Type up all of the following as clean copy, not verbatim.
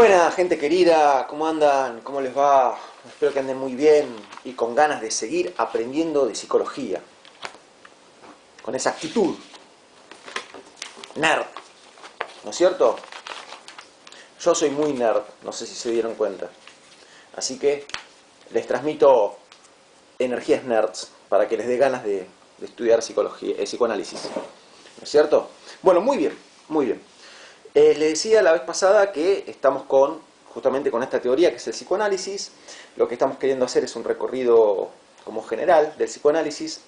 Buena, gente querida, ¿cómo andan? ¿Cómo les va? Espero que anden muy bien y con ganas de seguir aprendiendo de psicología. Con esa actitud nerd, ¿no es cierto? Yo soy muy nerd, no sé si se dieron cuenta. Así que les transmito energías nerds para que les dé ganas de estudiar psicología, psicoanálisis. ¿No es cierto? Bueno, muy bien, muy bien. Les decía la vez pasada que estamos justamente con esta teoría que es el psicoanálisis. Lo que estamos queriendo hacer es un recorrido como general del psicoanálisis.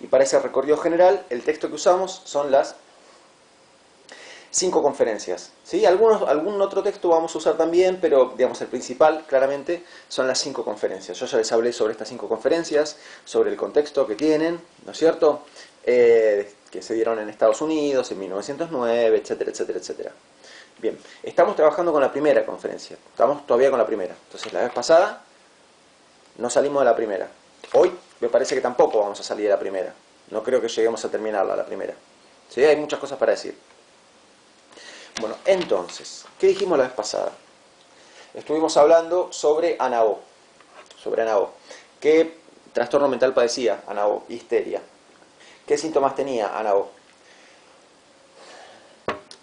Y para ese recorrido general, el texto que usamos son las 5 conferencias. ¿Sí? Algún otro texto vamos a usar también, pero digamos el principal, claramente, son las 5 conferencias. Yo ya les hablé sobre estas 5 conferencias, sobre el contexto que tienen, ¿no es cierto? Que se dieron en Estados Unidos, en 1909, etcétera, etcétera, etcétera. Bien, estamos trabajando con la primera conferencia. Estamos todavía con la primera. Entonces, la vez pasada no salimos de la primera. Hoy me parece que tampoco vamos a salir de la primera. No creo que lleguemos a terminarla, la primera. ¿Sí? Hay muchas cosas para decir. Bueno, entonces, ¿qué dijimos la vez pasada? Estuvimos hablando sobre Ana O. Sobre Ana O. ¿Qué trastorno mental padecía Ana O? Histeria. ¿Qué síntomas tenía Ana O?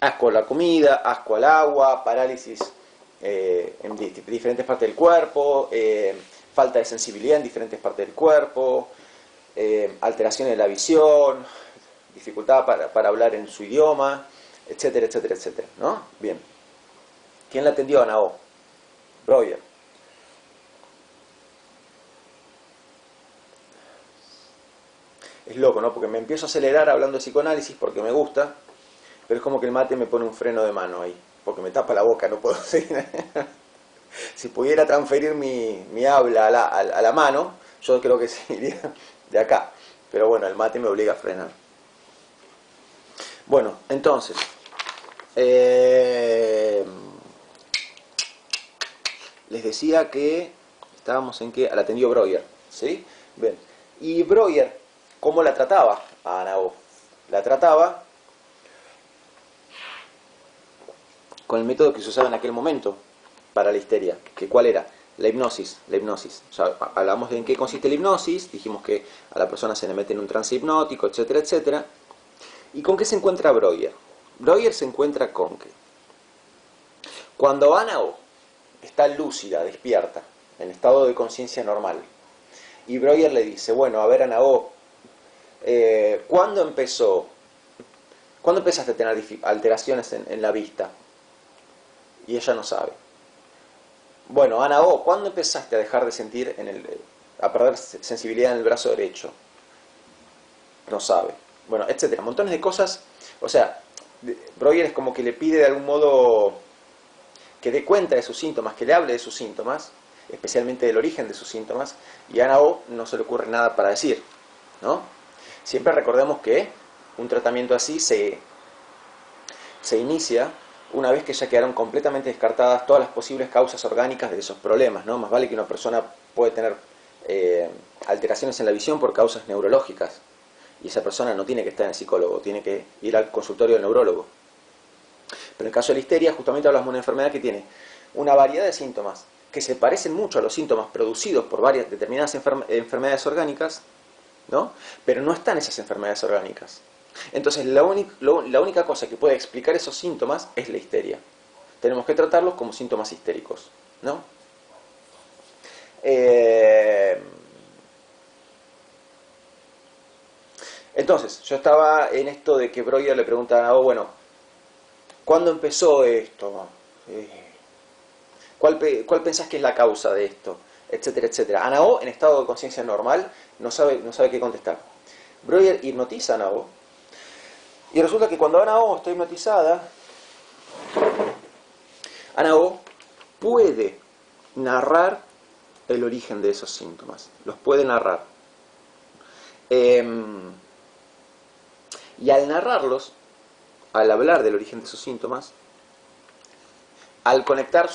Asco a la comida, asco al agua, parálisis en diferentes partes del cuerpo, falta de sensibilidad en diferentes partes del cuerpo, alteraciones de la visión, dificultad para hablar en su idioma, etcétera, etcétera, etcétera, ¿no? Bien. ¿Quién la atendió a Ana O? Breuer. Es loco, ¿no? Porque me empiezo a acelerar hablando de psicoanálisis porque me gusta, pero es como que el mate me pone un freno de mano ahí, porque me tapa la boca, no puedo seguir. Si pudiera transferir mi habla a la mano, yo creo que seguiría de acá. Pero bueno, el mate me obliga a frenar. Bueno, entonces, les decía que estábamos en que la atendió Breuer, ¿sí? Bien. Y Breuer, ¿cómo la trataba a Ana O? La trataba con el método que se usaba en aquel momento para la histeria. ¿Que cuál era? La hipnosis. La hipnosis. O sea, hablamos de en qué consiste la hipnosis, dijimos que a la persona se le mete en un trance hipnótico, etcétera, etcétera. ¿Y con qué se encuentra Breuer? Breuer se encuentra con que cuando Ana O está lúcida, despierta, en estado de conciencia normal, y Breuer le dice, bueno, a ver Ana O, ¿cuándo empezaste a tener alteraciones en la vista? Y ella no sabe. Bueno, Ana O, ¿cuándo empezaste a dejar de sentir a perder sensibilidad en el brazo derecho? No sabe. Bueno, etcétera. Montones de cosas. O sea, Breuer es como que le pide de algún modo que dé cuenta de sus síntomas, que le hable de sus síntomas, especialmente del origen de sus síntomas, y a Ana O no se le ocurre nada para decir, ¿no? Siempre recordemos que un tratamiento así se inicia una vez que ya quedaron completamente descartadas todas las posibles causas orgánicas de esos problemas, ¿no? Más vale que una persona puede tener alteraciones en la visión por causas neurológicas, y esa persona no tiene que estar en el psicólogo, tiene que ir al consultorio del neurólogo. Pero en el caso de la histeria, justamente hablamos de una enfermedad que tiene una variedad de síntomas que se parecen mucho a los síntomas producidos por varias determinadas enfermedades orgánicas, ¿no? Pero no están esas enfermedades orgánicas. Entonces, la única cosa que puede explicar esos síntomas es la histeria. Tenemos que tratarlos como síntomas histéricos, ¿no? Entonces, yo estaba en esto de que Breuer le pregunta a Ana O, bueno, ¿cuándo empezó esto? ¿Cuál pensás que es la causa de esto? Etcétera, etcétera. Ana O, en estado de conciencia normal, no sabe qué contestar. Breuer hipnotiza a Ana O. Y resulta que cuando Ana O está hipnotizada, Ana O puede narrar el origen de esos síntomas. Los puede narrar. Y al narrarlos, al hablar del origen de esos síntomas, al conectar,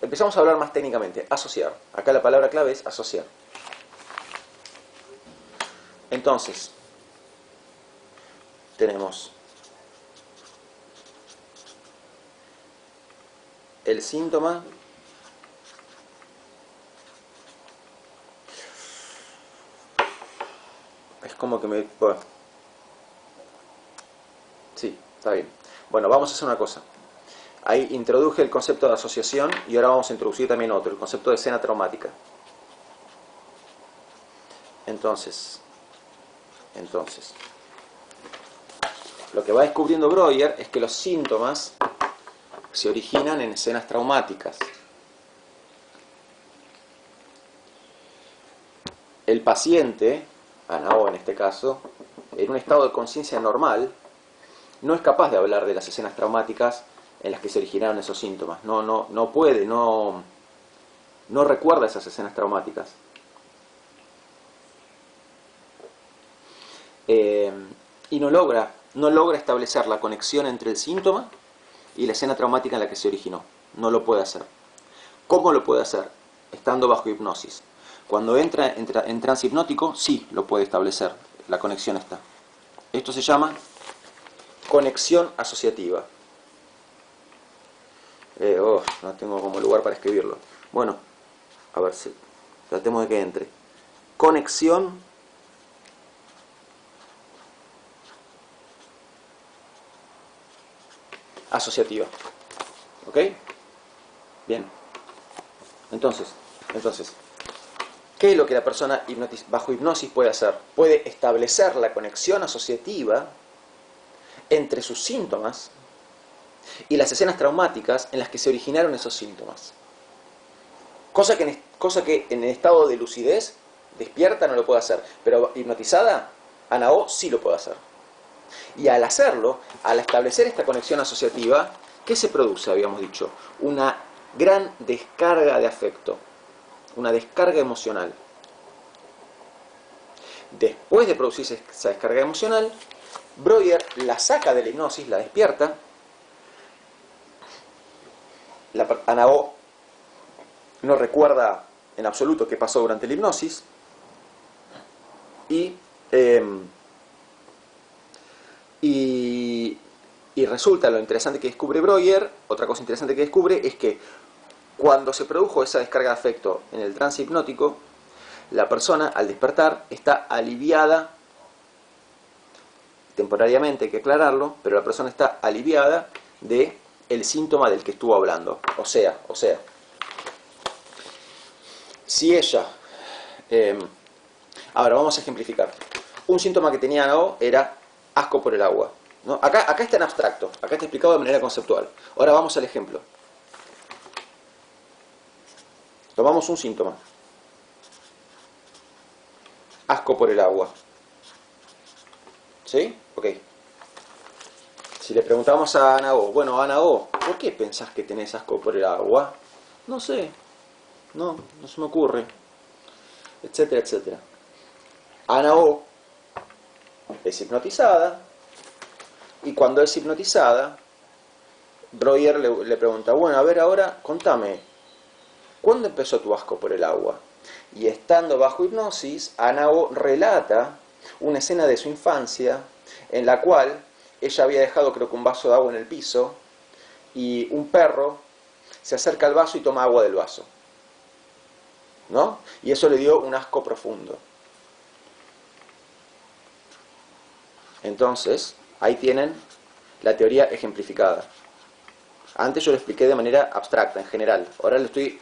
empezamos a hablar más técnicamente, asociar. Acá la palabra clave es asociar. Entonces, tenemos el síntoma es como que me... Bueno, sí, está bien. Bueno, vamos a hacer una cosa. Ahí introduje el concepto de asociación y ahora vamos a introducir también otro, el concepto de escena traumática. Entonces, lo que va descubriendo Breuer es que los síntomas se originan en escenas traumáticas. El paciente, Anao en este caso, en un estado de conciencia normal, no es capaz de hablar de las escenas traumáticas en las que se originaron esos síntomas. No puede, no recuerda esas escenas traumáticas. Y no logra establecer la conexión entre el síntoma y la escena traumática en la que se originó. No lo puede hacer. ¿Cómo lo puede hacer? Estando bajo hipnosis. Cuando entra en trance hipnótico, sí lo puede establecer. La conexión está. Esto se llama conexión asociativa. No tengo como lugar para escribirlo. Bueno, a ver si tratemos de que entre. Conexión asociativa. ¿Ok? Bien. Entonces, ¿qué es lo que la persona bajo hipnosis puede hacer? Puede establecer la conexión asociativa entre sus síntomas y las escenas traumáticas en las que se originaron esos síntomas. Cosa que en el estado de lucidez despierta no lo puede hacer, pero hipnotizada, Anao sí lo puede hacer. Y al hacerlo, al establecer esta conexión asociativa, ¿qué se produce? Habíamos dicho, una gran descarga de afecto, una descarga emocional. Después de producirse esa descarga emocional, Breuer la saca de la hipnosis, la despierta. Anao no recuerda en absoluto qué pasó durante la hipnosis y resulta lo interesante que descubre Breuer, otra cosa interesante que descubre es que cuando se produjo esa descarga de afecto en el trance hipnótico, la persona al despertar está aliviada, temporariamente hay que aclararlo, pero la persona está aliviada de el síntoma del que estuvo hablando. O sea, si ella... ahora vamos a ejemplificar. Un síntoma que tenía Anao era asco por el agua, ¿no? Acá está en abstracto, acá está explicado de manera conceptual. Ahora vamos al ejemplo. Tomamos un síntoma. Asco por el agua. ¿Sí? Ok. Si le preguntamos a Anao, bueno, Anao, ¿por qué pensás que tenés asco por el agua? No sé. No se me ocurre. Etcétera, etcétera. Anao es hipnotizada. Y cuando es hipnotizada, Breuer le pregunta, bueno, a ver, ahora contame, ¿cuándo empezó tu asco por el agua? Y estando bajo hipnosis, Anao relata una escena de su infancia en la cual ella había dejado, creo que un vaso de agua en el piso, y un perro se acerca al vaso y toma agua del vaso, ¿no? Y eso le dio un asco profundo. Entonces, ahí tienen la teoría ejemplificada. Antes yo lo expliqué de manera abstracta, en general. Ahora lo estoy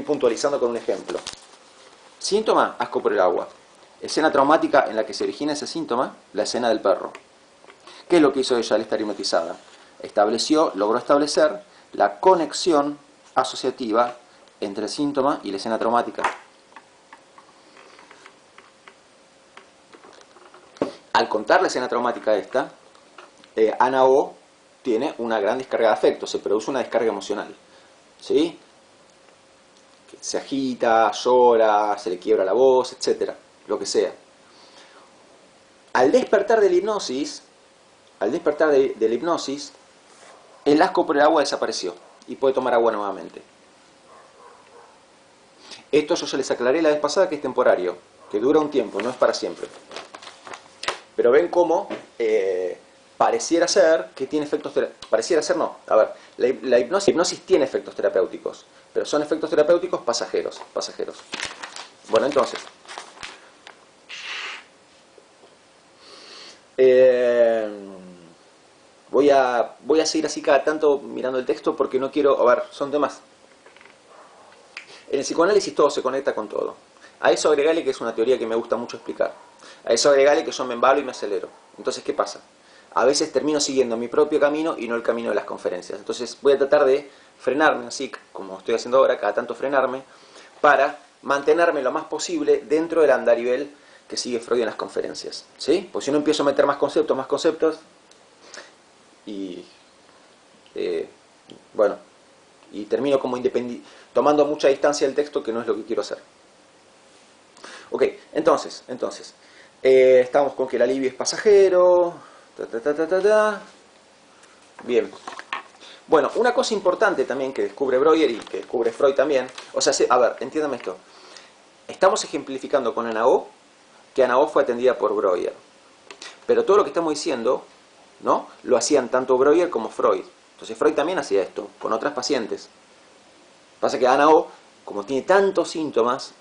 puntualizando con un ejemplo. Síntoma, asco por el agua. Escena traumática en la que se origina ese síntoma, la escena del perro. ¿Qué es lo que hizo ella al estar hipnotizada? Logró establecer la conexión asociativa entre el síntoma y la escena traumática. Al contar la escena traumática esta, Anao tiene una gran descarga de afecto, se produce una descarga emocional, ¿sí? Se agita, llora, se le quiebra la voz, etcétera, lo que sea. Al despertar de la hipnosis, el asco por el agua desapareció y puede tomar agua nuevamente. Esto yo ya les aclaré la vez pasada que es temporario, que dura un tiempo, no es para siempre. Pero ven cómo pareciera ser que tiene efectos terapéuticos. Pareciera ser no. A ver, la hipnosis tiene efectos terapéuticos, pero son efectos terapéuticos pasajeros. Bueno, entonces, voy a seguir así cada tanto mirando el texto porque no quiero... A ver, son temas... En el psicoanálisis todo se conecta con todo. A eso agregale que es una teoría que me gusta mucho explicar. A eso agregale que yo me embalo y me acelero. Entonces, ¿qué pasa? A veces termino siguiendo mi propio camino y no el camino de las conferencias. Entonces voy a tratar de frenarme, así como estoy haciendo ahora, cada tanto frenarme, para mantenerme lo más posible dentro del andarivel que sigue Freud en las conferencias. ¿Sí? Pues si no empiezo a meter más conceptos, y bueno, y termino como tomando mucha distancia del texto, que no es lo que quiero hacer. Ok, entonces estamos con que el alivio es pasajero. Bien. Bueno, una cosa importante también que descubre Breuer y que descubre Freud también, o sea, a ver, entiéndame esto. Estamos ejemplificando con Ana O que Ana O fue atendida por Breuer. Pero todo lo que estamos diciendo, ¿no?, lo hacían tanto Breuer como Freud. Entonces Freud también hacía esto con otras pacientes. Pasa que Ana O, como tiene tantos síntomas,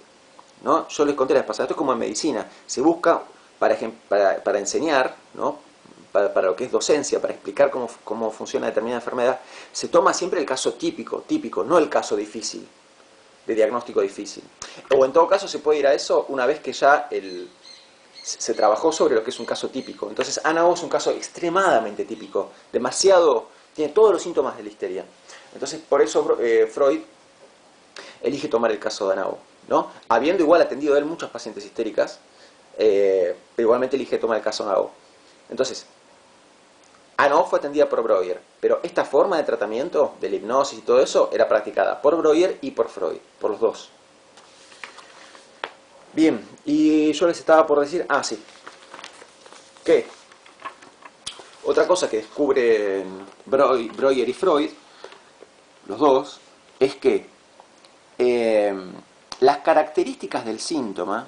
¿no?, yo les conté la vez pasada, esto es como en medicina, se busca para enseñar, ¿no?, para lo que es docencia, para explicar cómo funciona determinada enfermedad, se toma siempre el caso típico, no el caso difícil, de diagnóstico difícil. O en todo caso se puede ir a eso una vez que ya se trabajó sobre lo que es un caso típico. Entonces Ana O es un caso extremadamente típico, tiene todos los síntomas de la histeria. Entonces por eso Freud elige tomar el caso de Ana O, ¿no? Habiendo igual atendido a él muchas pacientes histéricas, pero igualmente elige tomar el caso de Ana O. Entonces, Ana O fue atendida por Breuer, pero esta forma de tratamiento de la hipnosis y todo eso era practicada por Breuer y por Freud, por los dos. Bien, y yo les estaba por decir, sí, que otra cosa que descubren Breuer y Freud, los dos, es que las características del síntoma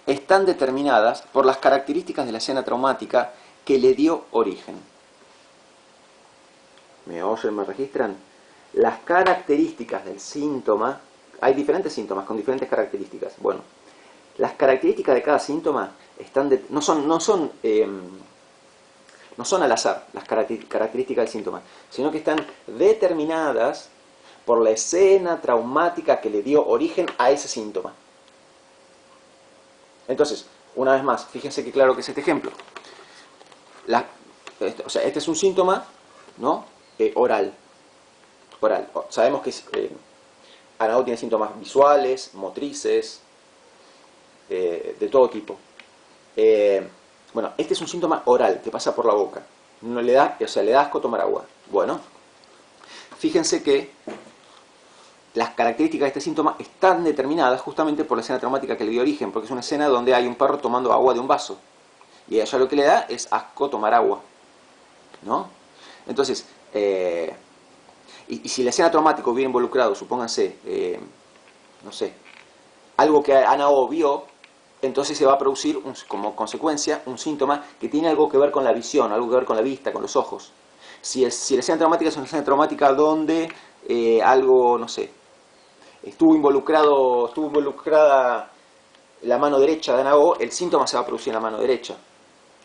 están determinadas por las características de la escena traumática que le dio origen. ¿Me oyen? ¿Me registran? Las características del síntoma, hay diferentes síntomas con diferentes características. Bueno, las características de cada síntoma no son al azar las características del síntoma, sino que están determinadas por la escena traumática que le dio origen a ese síntoma. Entonces, una vez más, fíjense qué claro que es este ejemplo. Este es un síntoma, ¿no?, oral. Sabemos que Ana O tiene síntomas visuales, motrices, de todo tipo. Bueno, este es un síntoma oral que pasa por la boca. No le da asco tomar agua. Bueno, fíjense que las características de este síntoma están determinadas justamente por la escena traumática que le dio origen, porque es una escena donde hay un perro tomando agua de un vaso. Y a ella lo que le da es asco tomar agua, ¿no? Entonces, y si la escena traumática hubiera involucrado, supónganse, no sé, algo que Ana O vio, entonces se va a producir como consecuencia un síntoma que tiene algo que ver con la visión, algo que ver con la vista, con los ojos. Si la escena traumática es una escena traumática donde algo, no sé, estuvo involucrada la mano derecha de Ana O, el síntoma se va a producir en la mano derecha.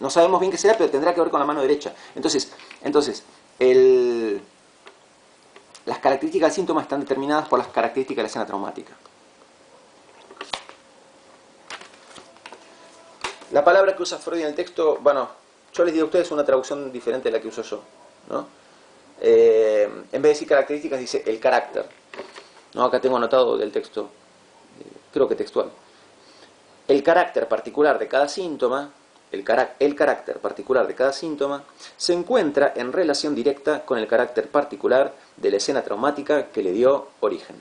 No sabemos bien qué será, pero tendrá que ver con la mano derecha. Entonces las características del síntoma están determinadas por las características de la escena traumática. La palabra que usa Freud en el texto, bueno, yo les digo a ustedes una traducción diferente de la que uso yo, ¿no? En vez de decir características, dice el carácter, ¿no? Acá tengo anotado del texto, creo que textual. El carácter particular de cada síntoma, el carácter particular de cada síntoma, se encuentra en relación directa con el carácter particular de la escena traumática que le dio origen.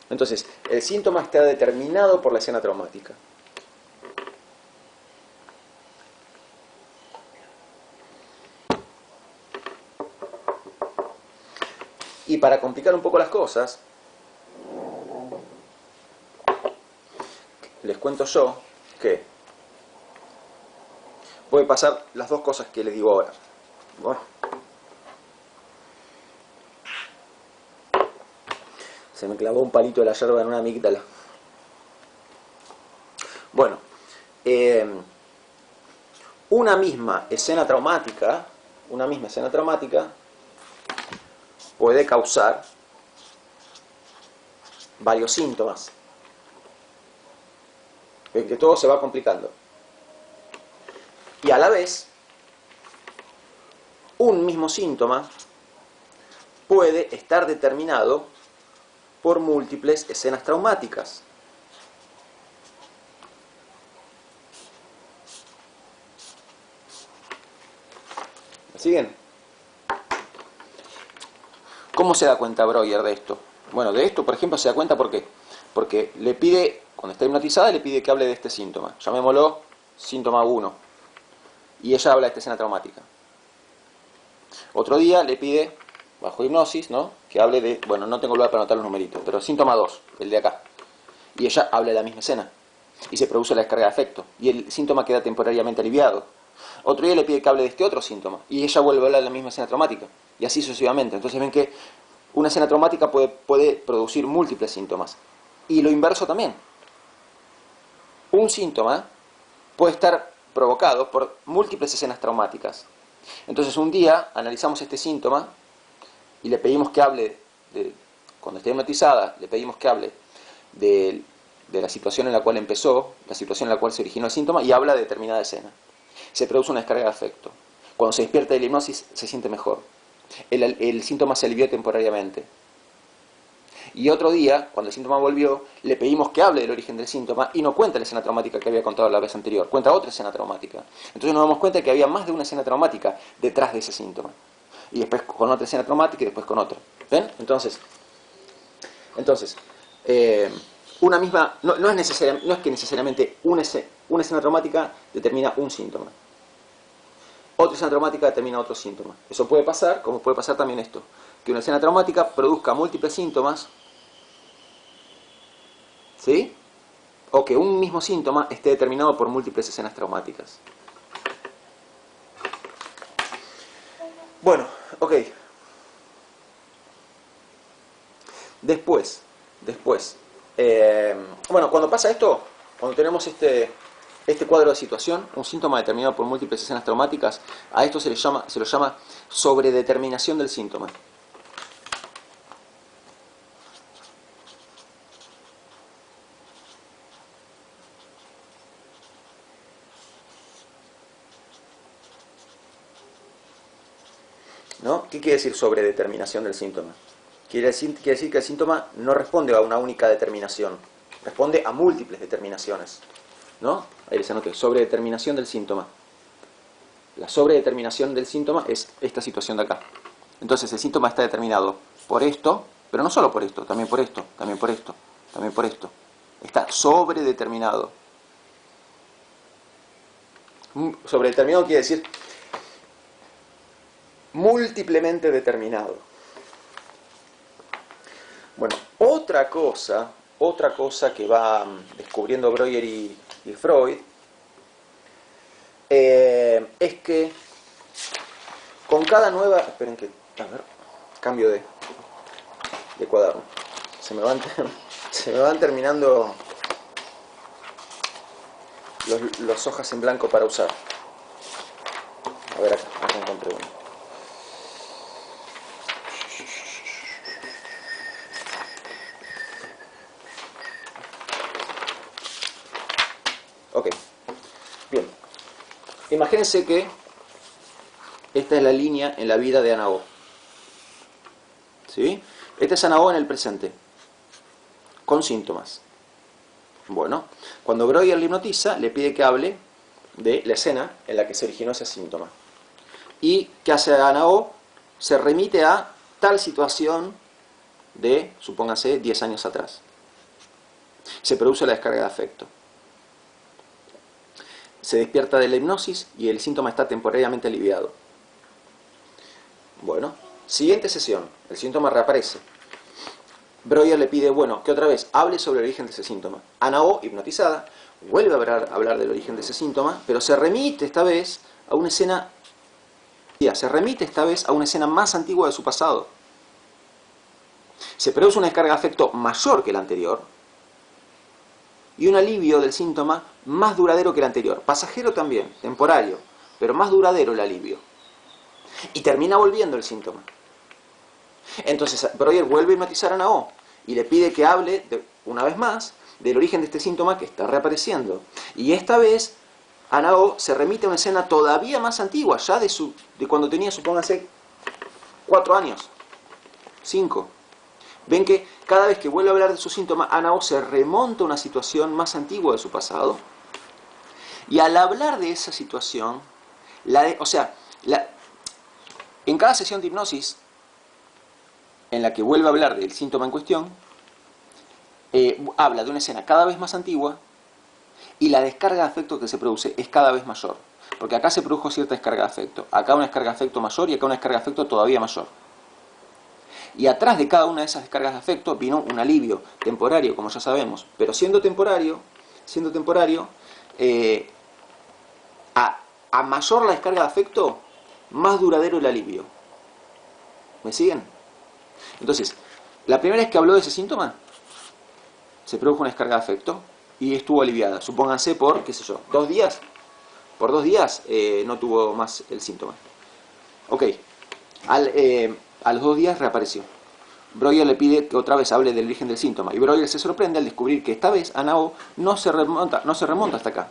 Entonces, el síntoma está determinado por la escena traumática. Y para complicar un poco las cosas, les cuento yo que puede pasar las dos cosas que les digo ahora. Bueno. Se me clavó un palito de la yerba en una amígdala. Bueno, una misma escena traumática puede causar varios síntomas. Ven que todo se va complicando. Y a la vez, un mismo síntoma puede estar determinado por múltiples escenas traumáticas. ¿Me siguen? ¿Cómo se da cuenta Breuer de esto? Bueno, de esto, por ejemplo, se da cuenta ¿por qué? Porque le pide, cuando está hipnotizada, le pide que hable de este síntoma. Llamémoslo síntoma 1. Y ella habla de esta escena traumática. Otro día le pide, bajo hipnosis, ¿no?, que hable de, bueno, no tengo lugar para anotar los numeritos, pero síntoma 2, el de acá. Y ella habla de la misma escena. Y se produce la descarga de afecto. Y el síntoma queda temporariamente aliviado. Otro día le pide que hable de este otro síntoma. Y ella vuelve a hablar de la misma escena traumática. Y así sucesivamente. Entonces ven que una escena traumática puede producir múltiples síntomas. Y lo inverso también. Un síntoma puede estar provocado por múltiples escenas traumáticas. Entonces un día analizamos este síntoma y le pedimos que hable, cuando esté hipnotizada, le pedimos que hable de la situación en la cual empezó, la situación en la cual se originó el síntoma, y habla de determinada escena. Se produce una descarga de afecto. Cuando se despierta de la hipnosis se siente mejor. El síntoma se alivió temporariamente. Y otro día, cuando el síntoma volvió, le pedimos que hable del origen del síntoma y no cuenta la escena traumática que había contado la vez anterior, cuenta otra escena traumática. Entonces nos damos cuenta de que había más de una escena traumática detrás de ese síntoma. Y después con otra escena traumática y después con otra. ¿Ven? Entonces una misma, no es que necesariamente una escena traumática determina un síntoma. Otra escena traumática determina otro síntoma. Eso puede pasar, como puede pasar también esto, que una escena traumática produzca múltiples síntomas, ¿sí? O que un mismo síntoma esté determinado por múltiples escenas traumáticas. Bueno, ok. Después, bueno, cuando pasa esto, cuando tenemos este cuadro de situación, un síntoma determinado por múltiples escenas traumáticas, a esto se lo llama sobredeterminación del síntoma. ¿No? ¿Qué quiere decir sobredeterminación del síntoma? Quiere decir que el síntoma no responde a una única determinación, responde a múltiples determinaciones. ¿No? Ahí les anoté, sobredeterminación del síntoma. La sobredeterminación del síntoma es esta situación de acá. Entonces el síntoma está determinado por esto, pero no solo por esto, también por esto, también por esto, también por esto. Está sobredeterminado. Sobredeterminado quiere decir múltiplemente determinado. Bueno, otra cosa que va descubriendo Breuer y Freud es que con cada nueva... Esperen que... A ver, cambio de cuaderno. Se me van terminando las hojas en blanco para usar. A ver, acá encontré uno. Ok, bien. Imagínense que esta es la línea en la vida de Ana O. ¿Sí? Esta es Ana O en el presente, con síntomas. Bueno, cuando Breuer le hipnotiza, le pide que hable de la escena en la que se originó ese síntoma. ¿Y qué hace Ana O? Se remite a tal situación de, supóngase, 10 años atrás. Se produce la descarga de afecto. Se despierta de la hipnosis y el síntoma está temporariamente aliviado. Bueno, siguiente sesión, el síntoma reaparece. Breuer le pide, bueno, que otra vez hable sobre el origen de ese síntoma. Ana O, hipnotizada, vuelve a hablar del origen de ese síntoma, pero se remite esta vez a una escena, se remite esta vez a una escena más antigua de su pasado. Se produce una descarga de afecto mayor que la anterior y un alivio del síntoma más duradero que el anterior. Pasajero también, temporario, pero más duradero el alivio. Y termina volviendo el síntoma. Entonces Breuer vuelve a hipnotizar a Nao y le pide que hable una vez más del origen de este síntoma que está reapareciendo. Y esta vez Nao se remite a una escena todavía más antigua, ya de cuando tenía, supónganse, 4 años, 5. Ven que cada vez que vuelve a hablar de su síntoma, Nao se remonta a una situación más antigua de su pasado. Y al hablar de esa situación, en cada sesión de hipnosis en la que vuelve a hablar del síntoma en cuestión, habla de una escena cada vez más antigua y la descarga de afecto que se produce es cada vez mayor. Porque acá se produjo cierta descarga de afecto, acá una descarga de afecto mayor y acá una descarga de afecto todavía mayor. Y atrás de cada una de esas descargas de afecto vino un alivio temporario, como ya sabemos. Pero siendo temporario, a mayor la descarga de afecto, más duradero el alivio. ¿Me siguen? Entonces, la primera vez que habló de ese síntoma, se produjo una descarga de afecto y estuvo aliviada. Supónganse por, qué sé yo, 2 días. Por 2 días no tuvo más el síntoma. Ok. A los 2 días reapareció. Breuer le pide que otra vez hable del origen del síntoma. Y Breuer se sorprende al descubrir que esta vez Nao no se remonta hasta acá.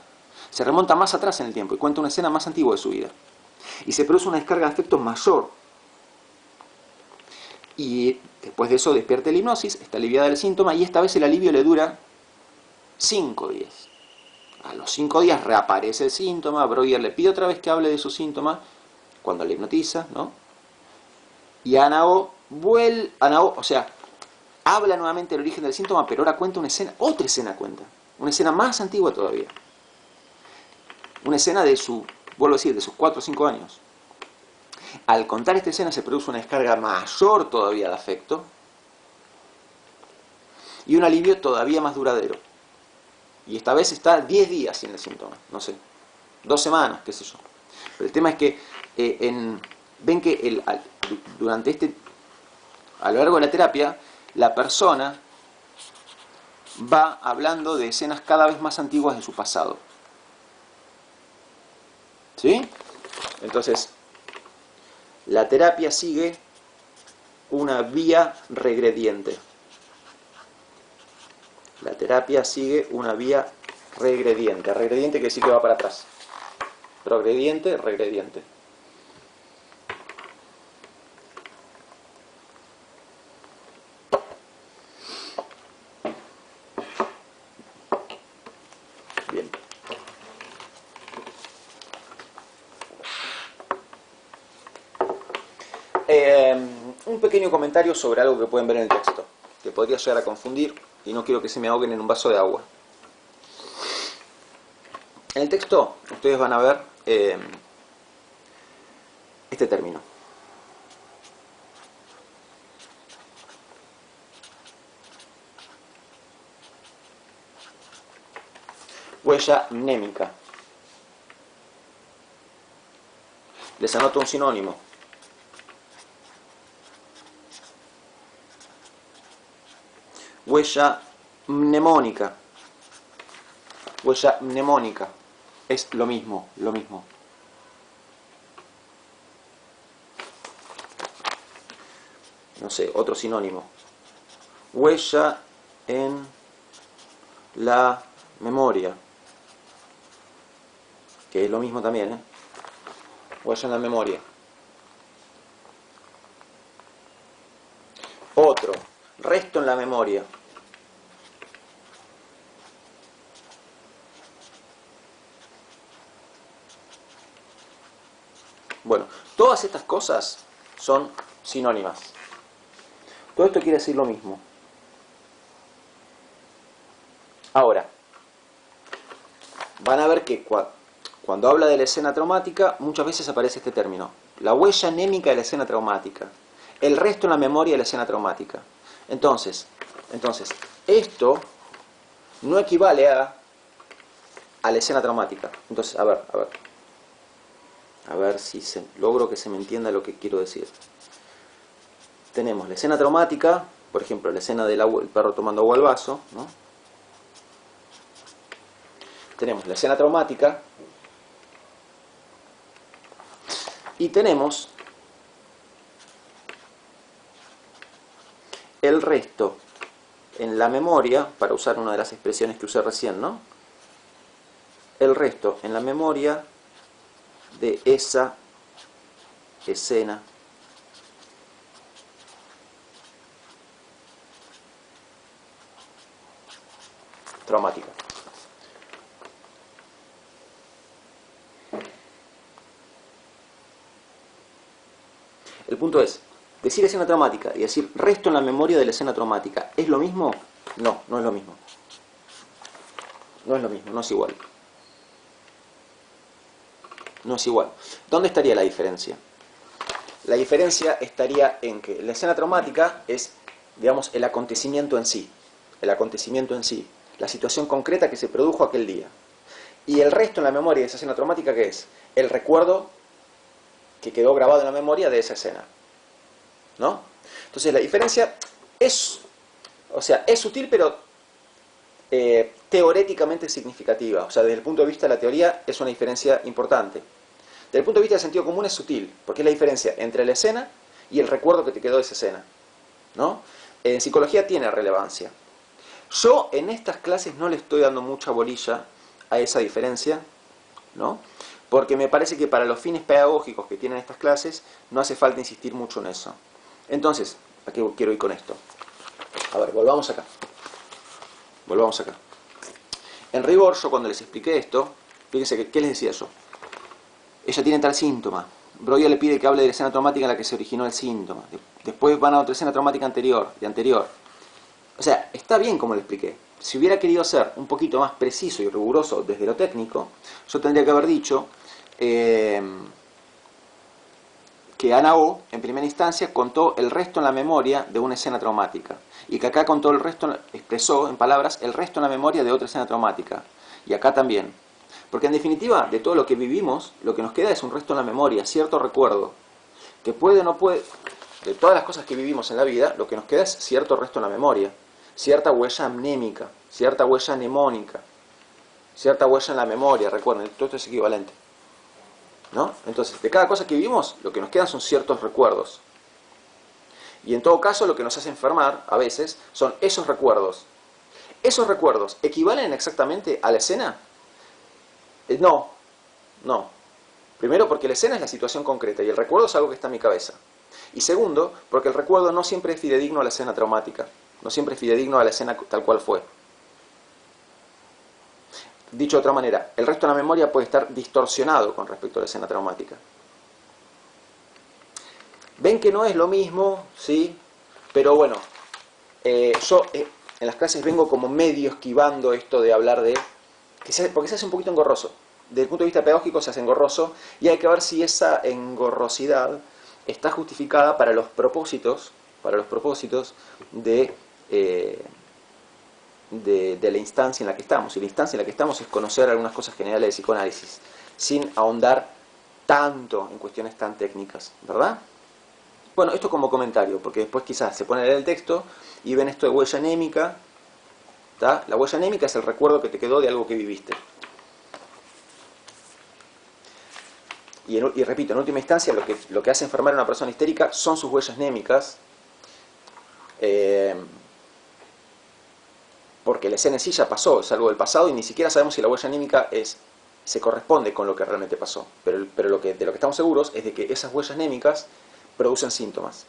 Se remonta más atrás en el tiempo y cuenta una escena más antigua de su vida. Y se produce una descarga de afecto mayor. Y después de eso despierta la hipnosis, está aliviada del síntoma y esta vez el alivio le dura 5 días. A los 5 días reaparece el síntoma, Breuer le pide otra vez que hable de su síntoma cuando le hipnotiza, ¿no? Y Nao habla nuevamente del origen del síntoma, pero ahora cuenta una escena, otra escena cuenta, una escena más antigua todavía. Una escena de sus 4 o 5 años. Al contar esta escena se produce una descarga mayor todavía de afecto y un alivio todavía más duradero. Y esta vez está 10 días sin el síntoma, no sé, 2 semanas, qué sé yo. Pero el tema es que ven que a lo largo de la terapia, la persona va hablando de escenas cada vez más antiguas de su pasado. ¿Sí? Entonces, la terapia sigue una vía regrediente. La terapia sigue una vía regrediente. Regrediente quiere decir que va para atrás. Progrediente, regrediente. Bien. Un pequeño comentario sobre algo que pueden ver en el texto, que podría llegar a confundir y no quiero que se me ahoguen en un vaso de agua. En el texto ustedes van a ver este término. Huella mnémica. Les anoto un sinónimo. Huella mnemónica. Huella mnemónica. Es lo mismo, lo mismo. No sé, otro sinónimo. Huella en la memoria. Que es lo mismo también, ¿eh? Huella en la memoria. Otro. Resto en la memoria. Bueno, todas estas cosas son sinónimas. Todo esto quiere decir lo mismo. Ahora, van a ver que cuando habla de la escena traumática, muchas veces aparece este término. La huella anémica de la escena traumática. El resto en la memoria de la escena traumática. Entonces, esto no equivale a la escena traumática. Entonces, a ver. A ver si logro que se me entienda lo que quiero decir. Tenemos la escena traumática, por ejemplo, la escena del perro tomando agua al vaso, ¿no? Tenemos la escena traumática y tenemos el resto en la memoria, para usar una de las expresiones que usé recién, ¿no? El resto en la memoria de esa escena traumática. El punto es, decir escena traumática y decir resto en la memoria de la escena traumática, ¿es lo mismo? No, no es lo mismo. No es lo mismo, no es igual. No es igual. ¿Dónde estaría la diferencia? La diferencia estaría en que la escena traumática es, digamos, el acontecimiento en sí. El acontecimiento en sí. La situación concreta que se produjo aquel día. Y el resto en la memoria de esa escena traumática, ¿qué es? El recuerdo que quedó grabado en la memoria de esa escena. ¿No? Entonces la diferencia es, o sea, es sutil, pero teoréticamente significativa. O sea, desde el punto de vista de la teoría es una diferencia importante. Desde el punto de vista del sentido común es sutil, porque es la diferencia entre la escena y el recuerdo que te quedó de esa escena. ¿No? En psicología tiene relevancia. Yo en estas clases no le estoy dando mucha bolilla a esa diferencia, ¿no? Porque me parece que para los fines pedagógicos que tienen estas clases no hace falta insistir mucho en eso. Entonces, ¿a qué quiero ir con esto? A ver, volvamos acá. Volvamos acá. En rigor, yo cuando les expliqué esto, fíjense que, ¿qué les decía yo? Ella tiene tal síntoma. Breuer le pide que hable de la escena traumática en la que se originó el síntoma. Después van a otra escena traumática anterior. O sea, está bien como le expliqué. Si hubiera querido ser un poquito más preciso y riguroso desde lo técnico, yo tendría que haber dicho que Ana O, en primera instancia, contó el resto en la memoria de una escena traumática. Y que acá contó el resto, expresó en palabras el resto en la memoria de otra escena traumática. Y acá también. Porque en definitiva, de todo lo que vivimos, lo que nos queda es un resto en la memoria, cierto recuerdo. Que puede o no puede, de todas las cosas que vivimos en la vida, lo que nos queda es cierto resto en la memoria. Cierta huella amnémica, cierta huella mnemónica, cierta huella en la memoria, recuerden, todo esto es equivalente. ¿No? Entonces, de cada cosa que vivimos, lo que nos quedan son ciertos recuerdos. Y en todo caso, lo que nos hace enfermar, a veces, son esos recuerdos. ¿Esos recuerdos equivalen exactamente a la escena? No, no. Primero, porque la escena es la situación concreta y el recuerdo es algo que está en mi cabeza. Y segundo, porque el recuerdo no siempre es fidedigno a la escena traumática. No siempre es fidedigno a la escena tal cual fue. Dicho de otra manera, el resto de la memoria puede estar distorsionado con respecto a la escena traumática. Ven que no es lo mismo, ¿sí? Pero bueno, yo en las clases vengo como medio esquivando esto de hablar de... porque se hace un poquito engorroso. Desde el punto de vista pedagógico se hace engorroso y hay que ver si esa engorrosidad está justificada para los propósitos de la instancia en la que estamos. Y la instancia en la que estamos es conocer algunas cosas generales de psicoanálisis, sin ahondar tanto en cuestiones tan técnicas, ¿verdad? Bueno, esto como comentario, porque después quizás se pone a leer el texto y ven esto de huella anémica. ¿Tá? La huella anémica es el recuerdo que te quedó de algo que viviste. Y repito, en última instancia, lo que hace enfermar a una persona histérica son sus huellas anémicas, porque la escena en sí ya pasó, es algo del pasado y ni siquiera sabemos si la huella anémica se corresponde con lo que realmente pasó. Pero de lo que estamos seguros es de que esas huellas anémicas producen síntomas.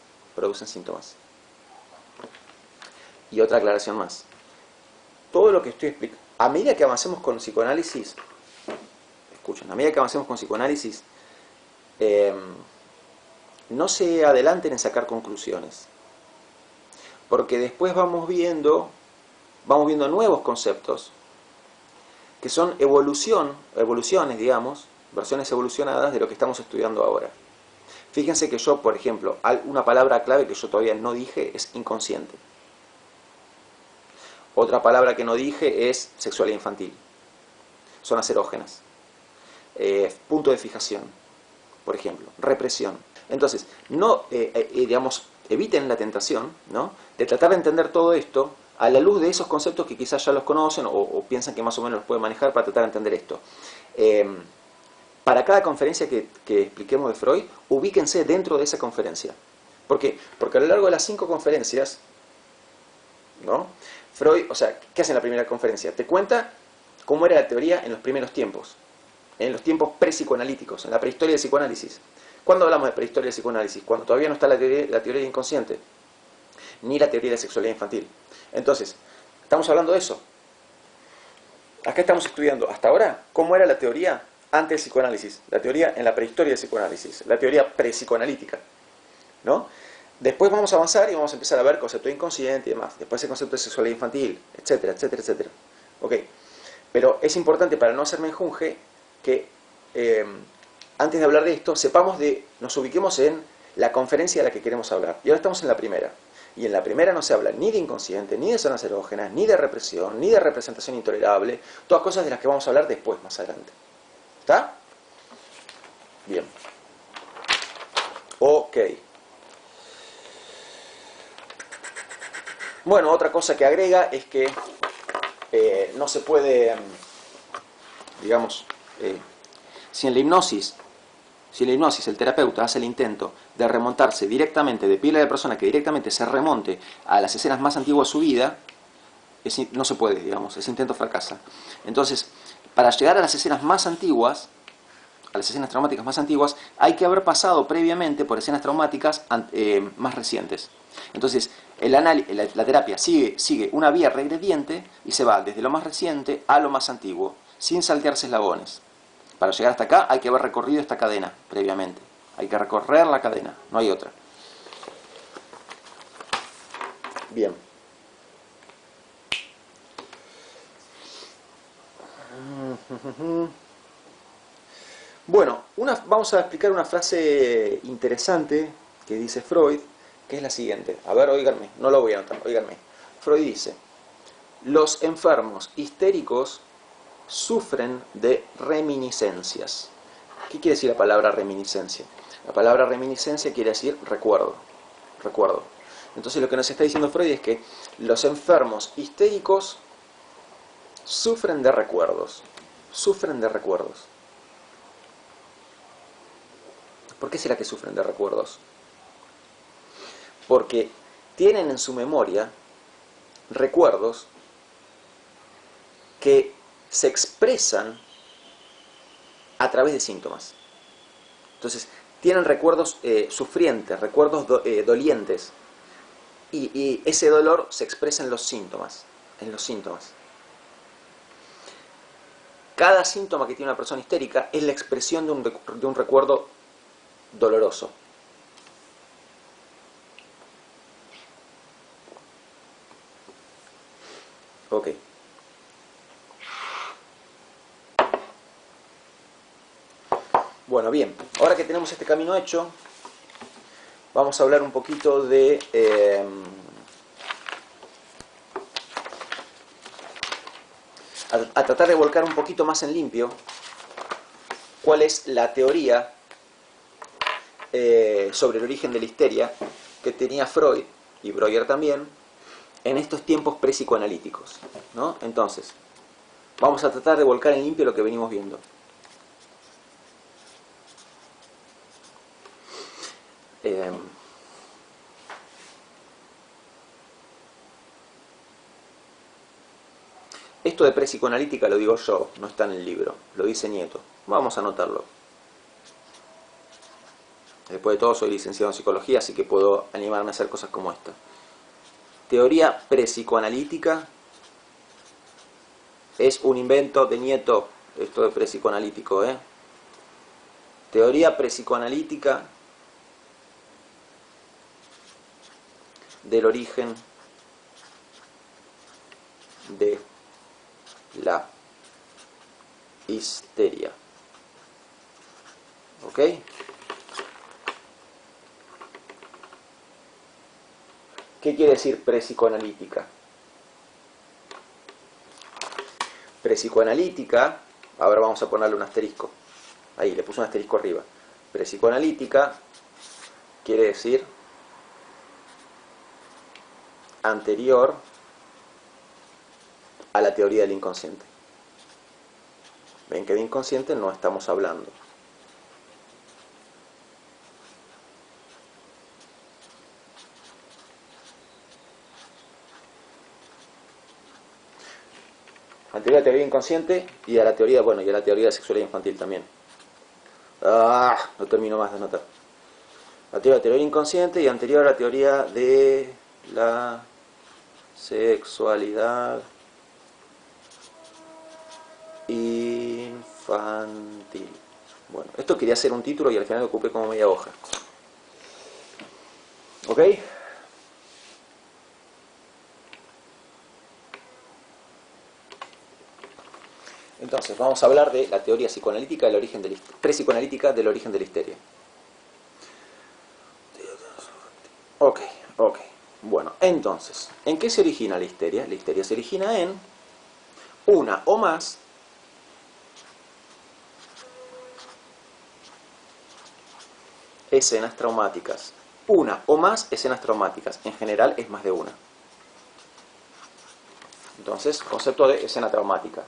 Y otra aclaración más. Todo lo que estoy explicando, a medida que avancemos con psicoanálisis, escuchen, a medida que avancemos con psicoanálisis, no se adelanten en sacar conclusiones. Porque después vamos viendo nuevos conceptos que son evoluciones, digamos, versiones evolucionadas de lo que estamos estudiando ahora. Fíjense que yo, por ejemplo, una palabra clave que yo todavía no dije es inconsciente. Otra palabra que no dije es sexualidad infantil. Zonas erógenas. Punto de fijación. por ejemplo, represión. Entonces, no, digamos, eviten la tentación, ¿no?, de tratar de entender todo esto a la luz de esos conceptos que quizás ya los conocen o piensan que más o menos los pueden manejar para tratar de entender esto. Para cada conferencia que expliquemos de Freud, ubíquense dentro de esa conferencia. ¿Por qué? Porque a lo largo de las 5 conferencias, ¿no?, Freud, o sea, ¿qué hace en la primera conferencia? Te cuenta cómo era la teoría en los primeros tiempos, en los tiempos pre-psicoanalíticos, en la prehistoria del psicoanálisis. ¿Cuándo hablamos de prehistoria del psicoanálisis? Cuando todavía no está la teoría del inconsciente, ni la teoría de la sexualidad infantil. Entonces, estamos hablando de eso. Acá estamos estudiando hasta ahora cómo era la teoría antes del psicoanálisis, la teoría en la prehistoria del psicoanálisis, la teoría pre-psicoanalítica, ¿no? Después vamos a avanzar y vamos a empezar a ver concepto inconsciente y demás. Después el concepto de sexualidad infantil, etcétera, etcétera, etcétera. Ok. Pero es importante, para no hacerme enjunje, que antes de hablar de esto, nos ubiquemos en la conferencia de la que queremos hablar. Y ahora estamos en la primera. Y en la primera no se habla ni de inconsciente, ni de zonas erógenas, ni de represión, ni de representación intolerable. Todas cosas de las que vamos a hablar después, más adelante. ¿Está? Bien. Ok. Bueno, otra cosa que agrega es que no se puede, digamos, si en la hipnosis el terapeuta hace el intento de remontarse directamente, de pedirle a la persona que directamente se remonte a las escenas más antiguas de su vida, no se puede, digamos, ese intento fracasa. Entonces, para llegar a las escenas más antiguas, a las escenas traumáticas más antiguas, hay que haber pasado previamente por escenas traumáticas más recientes. Entonces, la terapia sigue una vía regrediente y se va desde lo más reciente a lo más antiguo, sin saltearse eslabones. Para llegar hasta acá hay que haber recorrido esta cadena previamente. Hay que recorrer la cadena, no hay otra. Bien. Bueno, vamos a explicar una frase interesante que dice Freud, que es la siguiente. A ver, óiganme, no lo voy a anotar, óiganme. Freud dice: los enfermos histéricos sufren de reminiscencias. ¿Qué quiere decir la palabra reminiscencia? La palabra reminiscencia quiere decir recuerdo. Recuerdo. Entonces lo que nos está diciendo Freud es que los enfermos histéricos sufren de recuerdos. Sufren de recuerdos. ¿Por qué será que sufren de recuerdos? Porque tienen en su memoria recuerdos que se expresan a través de síntomas. Entonces, tienen recuerdos sufrientes, recuerdos dolientes, y ese dolor se expresa en los síntomas. Cada síntoma que tiene una persona histérica es la expresión de un recuerdo doloroso. Ok. Bueno, bien, ahora que tenemos este camino hecho, vamos a hablar un poquito de a tratar de volcar un poquito más en limpio cuál es la teoría sobre el origen de la histeria que tenía Freud y Breuer también en estos tiempos pre-psicoanalíticos, ¿no? Entonces, vamos a tratar de volcar en limpio lo que venimos viendo. Esto de pre-psicoanalítica lo digo yo, no está en el libro, lo dice Nieto. Vamos a anotarlo. Después de todo, soy licenciado en psicología, así que puedo animarme a hacer cosas como esta. Teoría pre-psicoanalítica es un invento de Nieto, esto de pre-psicoanalítico, ¿eh? Teoría pre-psicoanalítica del origen de la histeria. ¿Ok? ¿Qué quiere decir pre-psicoanalítica? Pre-psicoanalítica, ahora vamos a ponerle un asterisco. Ahí, le puse un asterisco arriba. Prepsicoanalítica quiere decir anterior a la teoría del inconsciente. Ven que de inconsciente no estamos hablando. Anterior a la teoría del inconsciente y a la teoría, bueno, y a la teoría de la sexualidad infantil también. No termino más de anotar. Anterior a la teoría del inconsciente y anterior a la teoría de la sexualidad infantil. Bueno, esto quería hacer un título y al final lo ocupé como media hoja. ¿Ok? Entonces, vamos a hablar de la teoría psicoanalítica del origen del prepsicoanalítica del origen de la histeria. Ok. Bueno, entonces, ¿en qué se origina la histeria? La histeria se origina en una o más escenas traumáticas. Una o más escenas traumáticas. En general es más de una. Entonces, concepto de escena traumática.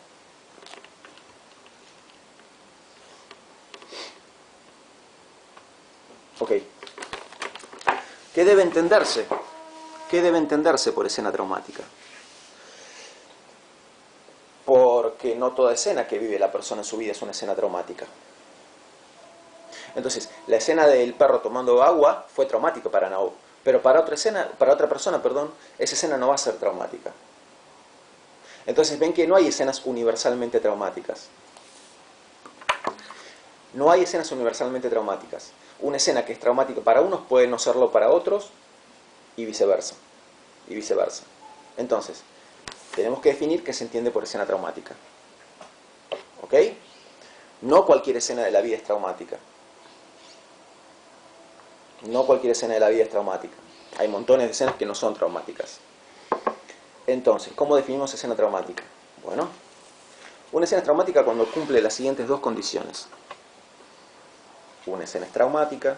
Ok. ¿Qué debe entenderse? ¿Qué debe entenderse por escena traumática? Porque no toda escena que vive la persona en su vida es una escena traumática. Entonces, la escena del perro tomando agua fue traumática para Nao, pero para otra persona, esa escena no va a ser traumática. Entonces, ven que no hay escenas universalmente traumáticas. No hay escenas universalmente traumáticas. Una escena que es traumática para unos puede no serlo para otros y viceversa. Entonces, tenemos que definir qué se entiende por escena traumática. ¿Ok? No cualquier escena de la vida es traumática. No cualquier escena de la vida es traumática. Hay montones de escenas que no son traumáticas. Entonces, ¿cómo definimos escena traumática? Bueno, una escena es traumática cuando cumple las siguientes dos condiciones. Una escena es traumática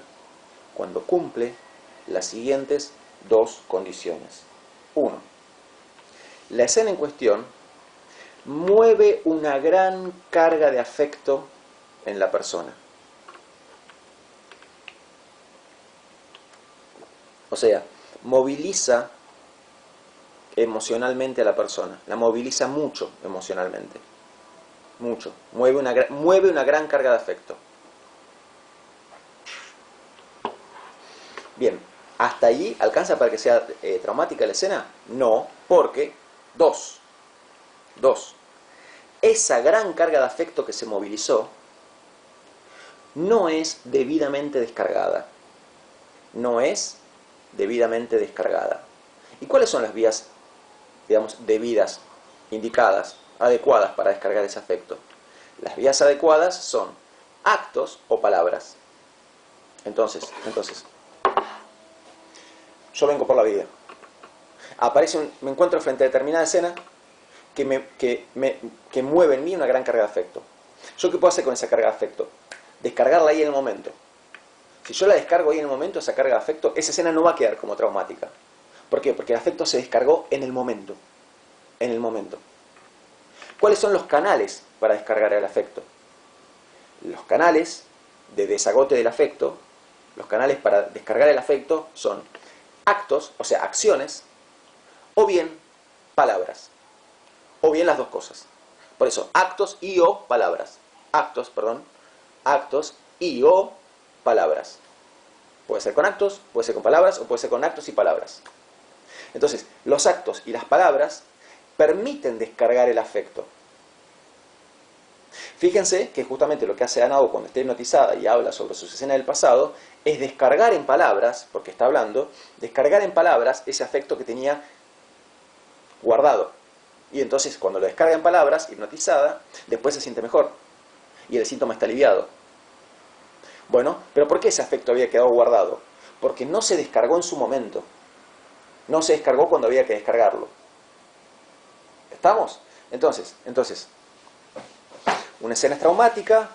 cuando cumple las siguientes dos condiciones. 1. La escena en cuestión mueve una gran carga de afecto en la persona. O sea, moviliza emocionalmente a la persona. La moviliza mucho emocionalmente. Mucho. Mueve una gran carga de afecto. Bien, ¿hasta allí alcanza para que sea traumática la escena? No, porque dos. Esa gran carga de afecto que se movilizó no es debidamente descargada. No es debidamente descargada. ¿Y cuáles son las vías, digamos, debidas, indicadas, adecuadas para descargar ese afecto? Las vías adecuadas son actos o palabras. Entonces, yo vengo por la vida. Me encuentro frente a determinada escena que mueve en mí una gran carga de afecto. ¿Yo qué puedo hacer con esa carga de afecto? Descargarla ahí en el momento. Si yo la descargo ahí en el momento, esa carga de afecto, esa escena no va a quedar como traumática. ¿Por qué? Porque el afecto se descargó en el momento. En el momento. ¿Cuáles son los canales para descargar el afecto? Los canales de desagote del afecto, los canales para descargar el afecto son actos, o sea, acciones, o bien palabras. O bien las dos cosas. Por eso, actos y o palabras. Actos y o palabras. Puede ser con actos, puede ser con palabras, o puede ser con actos y palabras. Entonces, los actos y las palabras permiten descargar el afecto. Fíjense que justamente lo que hace Anao cuando está hipnotizada y habla sobre sus escenas del pasado es descargar en palabras, porque está hablando, descargar en palabras ese afecto que tenía guardado. Y entonces cuando lo descarga en palabras, hipnotizada, después se siente mejor. Y el síntoma está aliviado. Bueno, pero ¿por qué ese afecto había quedado guardado? Porque no se descargó en su momento. No se descargó cuando había que descargarlo. ¿Estamos? Entonces, una escena es traumática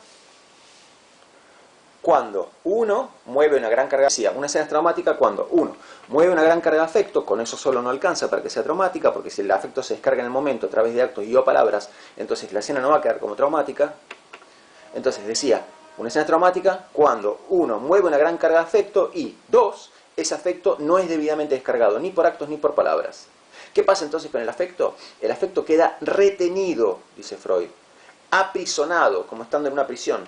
cuando uno mueve una gran carga, decía, una escena es traumática cuando uno mueve una gran carga de afecto, con eso solo no alcanza para que sea traumática, porque si el afecto se descarga en el momento a través de actos y o palabras, entonces la escena no va a quedar como traumática. Entonces decía, una escena es traumática cuando uno mueve una gran carga de afecto y dos, ese afecto no es debidamente descargado ni por actos ni por palabras. ¿Qué pasa entonces con el afecto? El afecto queda retenido, dice Freud, aprisionado, como estando en una prisión.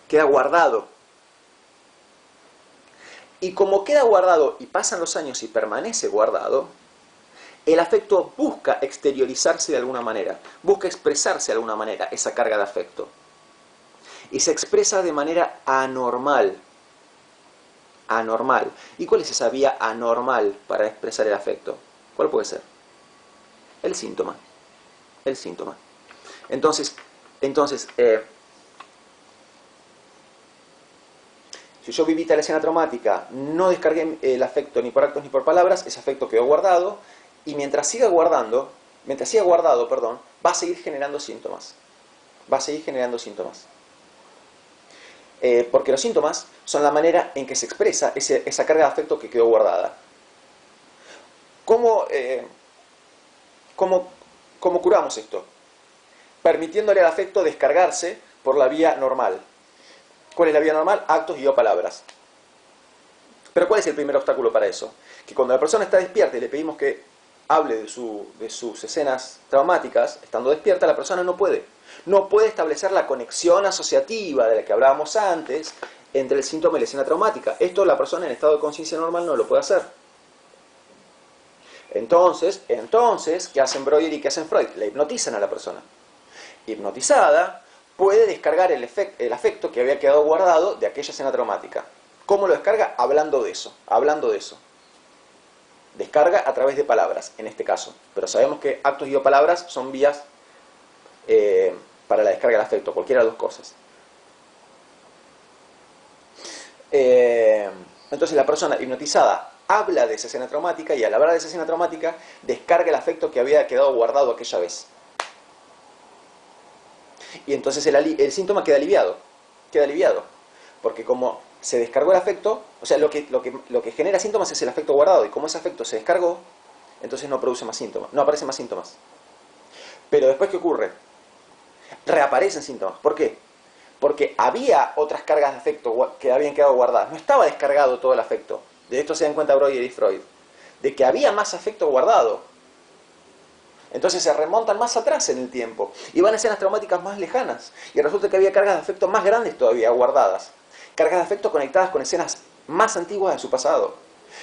Queda guardado. Y como queda guardado y pasan los años y permanece guardado, el afecto busca exteriorizarse de alguna manera, busca expresarse de alguna manera esa carga de afecto. Y se expresa de manera anormal. Anormal. ¿Y cuál es esa vía anormal para expresar el afecto? ¿Cuál puede ser? El síntoma. El síntoma. Entonces, si yo viví tal escena traumática, no descargué el afecto ni por actos ni por palabras, ese afecto quedó guardado, y mientras siga guardado, va a seguir generando síntomas. Va a seguir generando síntomas. Porque los síntomas son la manera en que se expresa esa carga de afecto que quedó guardada. ¿Cómo curamos esto? Permitiéndole al afecto descargarse por la vía normal. ¿Cuál es la vía normal? Actos y o palabras. Pero ¿cuál es el primer obstáculo para eso? Que cuando la persona está despierta y le pedimos que hable de sus escenas traumáticas, estando despierta, la persona no puede. No puede establecer la conexión asociativa de la que hablábamos antes entre el síntoma y la escena traumática. Esto la persona en estado de conciencia normal no lo puede hacer. Entonces, ¿qué hacen Breuer y qué hacen Freud? Le hipnotizan a la persona. Hipnotizada, puede descargar el afecto que había quedado guardado de aquella escena traumática. ¿Cómo lo descarga? Hablando de eso. Descarga a través de palabras, en este caso. Pero sabemos que actos y o palabras son vías para la descarga del afecto, cualquiera de las dos cosas. Entonces la persona hipnotizada habla de esa escena traumática y al hablar de esa escena traumática descarga el afecto que había quedado guardado aquella vez. Y entonces el síntoma queda aliviado. Porque como se descargó el afecto, o sea, lo que genera síntomas es el afecto guardado, y como ese afecto se descargó, entonces no produce más síntomas, no aparecen más síntomas. Pero después, ¿qué ocurre? Reaparecen síntomas. ¿Por qué? Porque había otras cargas de afecto que habían quedado guardadas. No estaba descargado todo el afecto. De esto se dan cuenta Breuer y Freud. De que había más afecto guardado. Entonces se remontan más atrás en el tiempo. Y van a escenas traumáticas más lejanas. Y resulta que había cargas de afecto más grandes todavía guardadas. Cargas de afecto conectadas con escenas más antiguas de su pasado.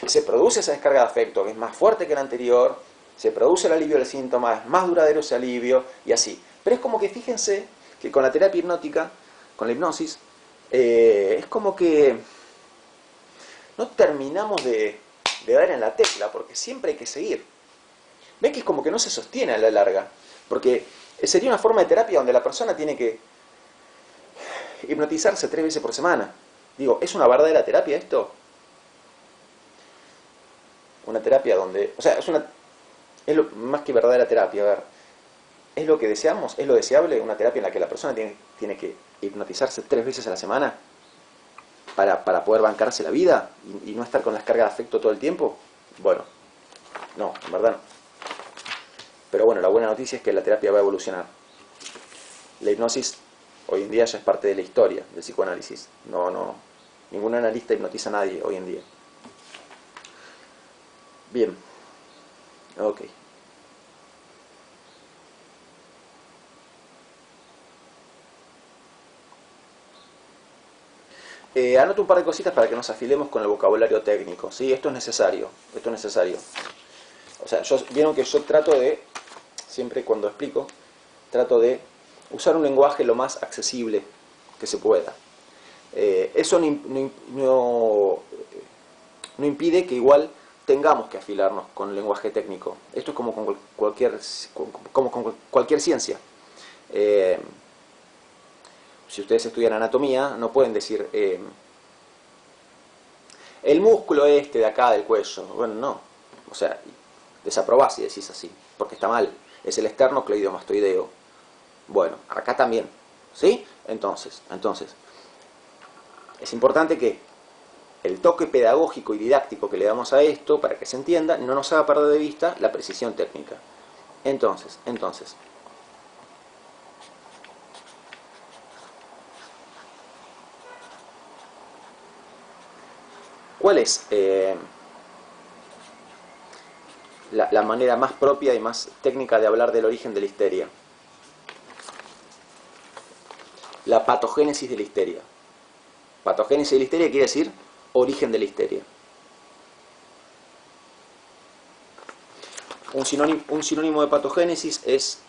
Se produce esa descarga de afecto que es más fuerte que la anterior. Se produce el alivio del síntoma. Es más duradero ese alivio. Y así. Pero es como que fíjense que con la terapia hipnótica, con la hipnosis, es como que no terminamos de dar en la tecla, porque siempre hay que seguir. ¿Ven que es como que no se sostiene a la larga? Porque sería una forma de terapia donde la persona tiene que hipnotizarse 3 veces por semana. Digo, ¿es una verdadera terapia esto? Una terapia donde... O sea, más que verdadera terapia, a ver. ¿Es lo que deseamos? ¿Es lo deseable? Una terapia en la que la persona tiene que hipnotizarse 3 veces a la semana para poder bancarse la vida y no estar con las cargas de afecto todo el tiempo. Bueno, no, en verdad no. Pero bueno, la buena noticia es que la terapia va a evolucionar. La hipnosis hoy en día ya es parte de la historia del psicoanálisis. Ningún analista hipnotiza a nadie hoy en día. Bien, ok. Anoto un par de cositas para que nos afilemos con el vocabulario técnico. ¿Sí? Esto es necesario. O sea, vieron que yo trato de, siempre cuando explico, trato de usar un lenguaje lo más accesible que se pueda. Eso no impide que igual tengamos que afilarnos con el lenguaje técnico. Esto es como con cualquier ciencia. Si ustedes estudian anatomía, no pueden decir el músculo de acá del cuello. Bueno, no. O sea, desaprobás si decís así, porque está mal. Es el esternocleidomastoideo. Bueno, acá también, ¿sí? Entonces, es importante que el toque pedagógico y didáctico que le damos a esto, para que se entienda, no nos haga perder de vista la precisión técnica. Entonces, ¿cuál es la manera más propia y más técnica de hablar del origen de la histeria? La patogénesis de la histeria. Patogénesis de la histeria quiere decir origen de la histeria. Un sinónimo de patogénesis es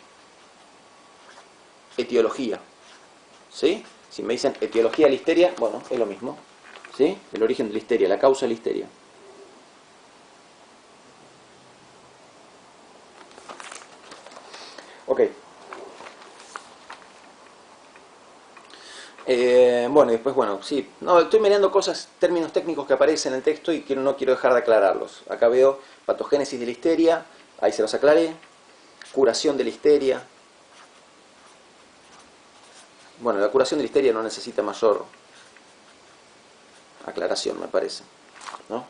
etiología. ¿Sí? Si me dicen etiología de la histeria, bueno, es lo mismo. ¿Sí? El origen de la histeria, la causa de la histeria. Ok. Bueno, y después, bueno, sí. No, estoy mirando cosas, términos técnicos que aparecen en el texto y no quiero dejar de aclararlos. Acá veo patogénesis de la histeria, ahí se los aclaré. Curación de la histeria. Bueno, la curación de la histeria no necesita mayor aclaración, me parece, ¿no?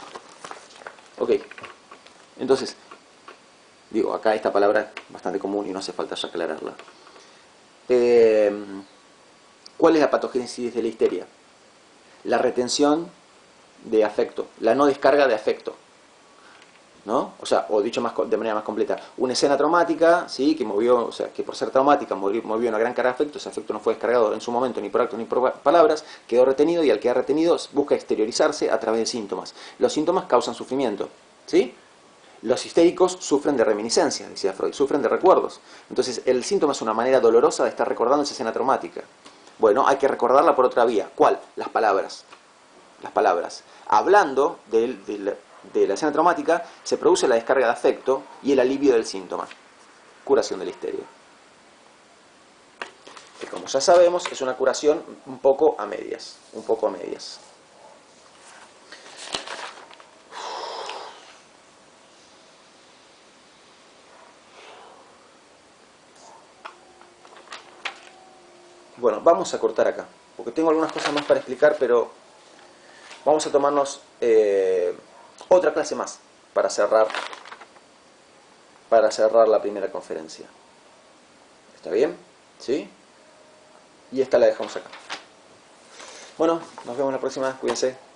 Ok. Entonces, digo, acá esta palabra es bastante común y no hace falta ya aclararla. ¿Cuál es la patogénesis de la histeria? La retención de afecto, la no descarga de afecto, ¿no? O sea, o dicho de manera más completa, una escena traumática, ¿sí? Que movió, o sea, que por ser traumática movió una gran carga de afecto, ese afecto no fue descargado en su momento ni por actos ni por palabras, quedó retenido y al quedar retenido busca exteriorizarse a través de síntomas. Los síntomas causan sufrimiento, ¿sí? Los histéricos sufren de reminiscencias, decía Freud, sufren de recuerdos. Entonces, el síntoma es una manera dolorosa de estar recordando esa escena traumática. Bueno, hay que recordarla por otra vía. ¿Cuál? Las palabras. Las palabras. Hablando de la escena traumática, se produce la descarga de afecto y el alivio del síntoma. Curación de la histeria. Que como ya sabemos, es una curación un poco a medias. Un poco a medias. Bueno, vamos a cortar acá, porque tengo algunas cosas más para explicar, pero vamos a tomarnos otra clase más para cerrar la primera conferencia. ¿Está bien? ¿Sí? Y esta la dejamos acá. Bueno, nos vemos la próxima. Cuídense.